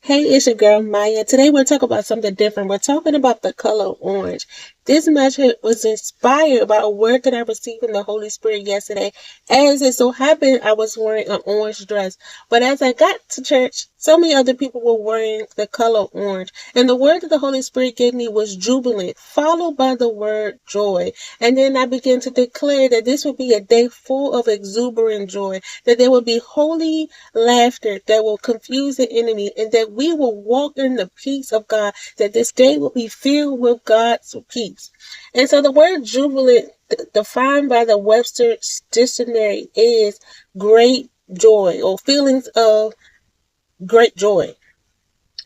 Hey, it's your girl Maya. Today we're talking about something different. We're talking about the color orange. This message was inspired by a word that I received from the Holy Spirit yesterday. As it so happened, I was wearing an orange dress. But as I got to church, so many other people were wearing the color orange. And the word that the Holy Spirit gave me was jubilant, followed by the word joy. And then I began to declare that this would be a day full of exuberant joy, that there would be holy laughter that will confuse the enemy, and that we will walk in the peace of God, that this day will be filled with God's peace. And so the word jubilant, defined by the Webster Dictionary, is great joy or feelings of great joy.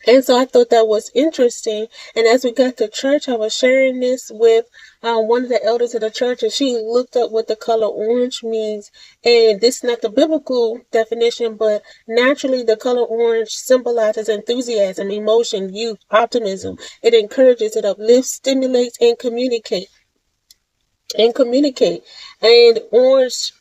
And so I thought that was interesting. And as we got to church, I was sharing this with one of the elders of the church, and she looked up what the color orange means. And this is not the biblical definition, but naturally the color orange symbolizes enthusiasm, emotion, youth, optimism. It encourages, it uplifts, stimulates, and communicate. And orange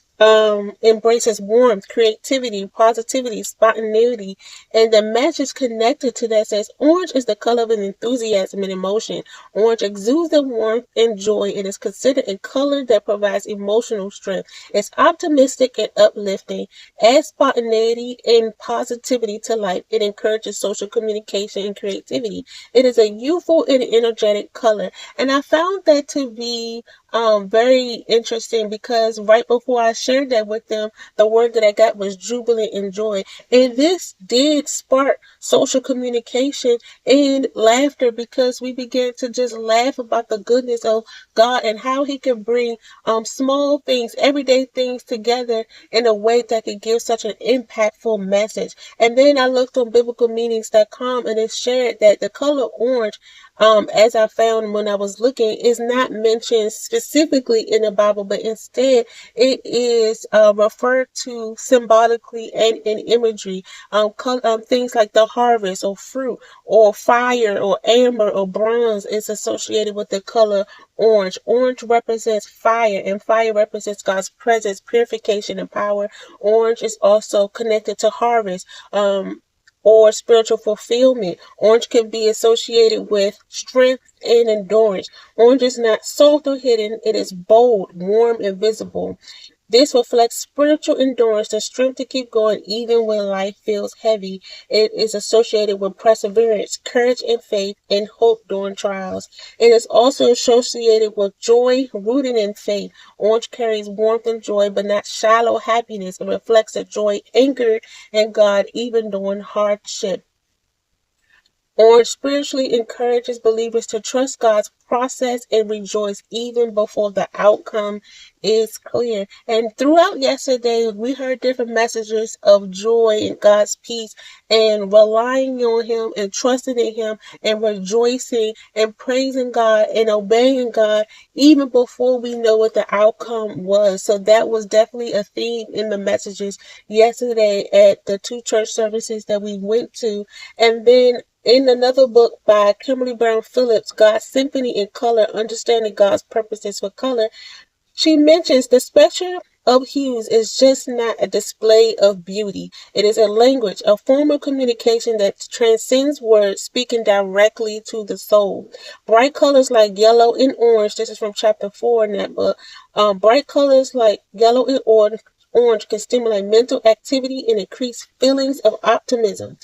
embraces warmth, creativity, positivity, spontaneity, and the message connected to that says orange is the color of an enthusiasm and emotion. Orange exudes the warmth and joy. It is considered a color that provides emotional strength. It's optimistic and uplifting, adds spontaneity and positivity to life. It encourages social communication and creativity. It is a youthful and energetic color, and I found that to be very interesting, because right before I shared that with them, the word that I got was jubilant and joy. And this did spark social communication and laughter, because we began to just laugh about the goodness of God and how He can bring small things, everyday things together in a way that could give such an impactful message. And then I looked on biblicalmeanings.com, and it shared that the color orange, as I found when I was looking, is not mentioned specifically in the Bible, but instead it is referred to symbolically and in imagery. Things like the harvest or fruit or fire or amber or bronze is associated with the color orange. Orange represents fire, and fire represents God's presence, purification, and power. Orange is also connected to harvest. Or spiritual fulfillment. Orange can be associated with strength and endurance. Orange is not soft or hidden. It is bold, warm, and visible. This reflects spiritual endurance, the strength to keep going even when life feels heavy. It is associated with perseverance, courage, and faith, and hope during trials. It is also associated with joy rooted in faith. Orange carries warmth and joy, but not shallow happiness. It reflects a joy anchored in God even during hardship. Orange spiritually encourages believers to trust God's process and rejoice even before the outcome is clear. And throughout yesterday, we heard different messages of joy and God's peace and relying on Him and trusting in Him and rejoicing and praising God and obeying God even before we know what the outcome was. So that was definitely a theme in the messages yesterday at the two church services that we went to. And then in another book by Kimberly Brown Phillips, God's Symphony in Color, Understanding God's Purposes for Color, she mentions the spectrum of hues is just not a display of beauty. It is a language, a form of communication that transcends words, speaking directly to the soul. Bright colors like yellow and orange, this is from chapter 4 in that book. Bright colors like yellow and orange can stimulate mental activity and increase feelings of optimism.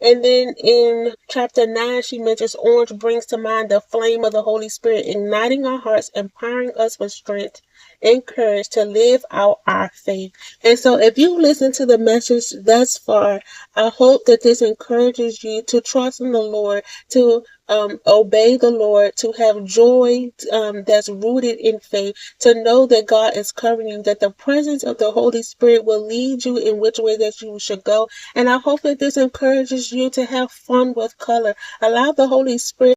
And then in chapter 9, she mentions orange brings to mind the flame of the Holy Spirit, igniting our hearts, empowering us with strength and courage to live out our faith. And so if you listen to the message thus far, I hope that this encourages you to trust in the Lord, to obey the Lord, to have joy that's rooted in faith, to know that God is covering you, that the presence of the Holy Spirit will lead you in which way that you should go. And I hope that this encourages you to have fun with color. Allow the Holy Spirit